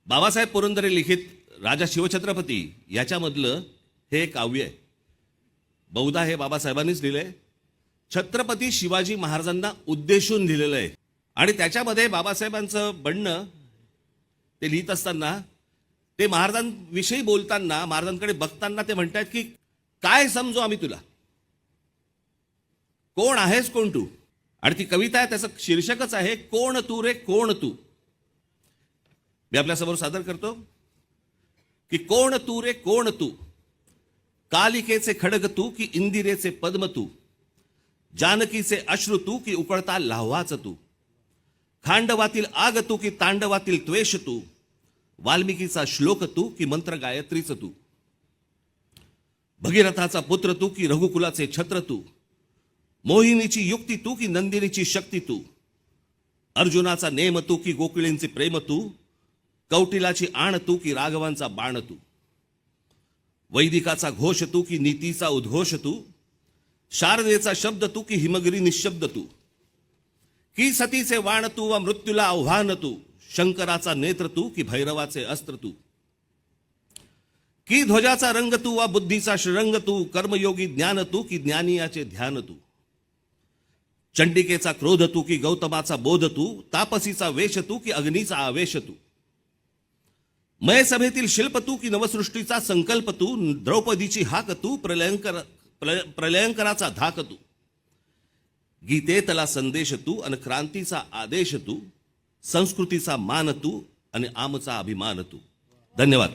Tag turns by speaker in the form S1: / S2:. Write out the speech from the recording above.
S1: बाबासाहेब पुरंदरे लिखित राजा शिवछत्रपती याच्यामधलं हे काव्य आहे. बहुधा हे बाबासाहेबांनीच लिहिलंय. छत्रपती शिवाजी महाराजांना उद्देशून लिहिलेलं आहे. आणि त्याच्यामध्ये बाबासाहेबांचं म्हणणं ते लिहित असताना ते महाराजांविषयी बोलताना, महाराजांकडे बघताना ते म्हणतात की काय समजू आम्ही तुला, कोण आहेस कोण तू. आणि ती कविता आहे, त्याचं शीर्षकच आहे कोण तू रे कोण तू. मी आपल्यासमोर सादर करतो की कोण तू रे कोण तू, कालिकेचे खडग तू की इंदिरेचे पद्म तू, जानकीचे अश्रू तू की उकळता लाव्हाच तू, खांडवातील आग तू की तांडवातील त्वेष तू, वाल्मिकीचा श्लोक तू की मंत्र गायत्रीच तू, भगीरथाचा पुत्र तू की रघुकुलाचे छत्र तू, मोहिनीची युक्ती तू की नंदिनीची शक्ती तू, अर्जुनाचा नेम तू की गोकुळींचे प्रेम तू, कौटिलाची आण तू की राघवांचा बाण तू, वैदिकाचा घोष तू की नीतीचा उद्घोष तू, शारदेचा शब्द तू की हिमगिरी निशब्द तू, की सतीचे वाण तू व मृत्यूला आव्हान तू, शंकराचा नेत्र तू की भैरवाचे अस्त्र तू, की ध्वजाचा रंग तू व बुद्धीचा श्रंग तू, कर्मयोगी ज्ञान तू की ज्ञानियाचे ध्यान तू, चंडिकेचा क्रोध तू की गौतमाचा बोध तू, तापसीचा वेश तू की अग्नीचा आवेश तू, मय सभेतील शिल्प तू की नवसृष्टीचा संकल्प तू, द्रौपदीची हाक तू प्रलयंकराचा धाक तू, गीतेतला संदेश तू आणि क्रांतीचा आदेश तू, संस्कृतीचा मान तू आणि आमचा अभिमान तू. धन्यवाद.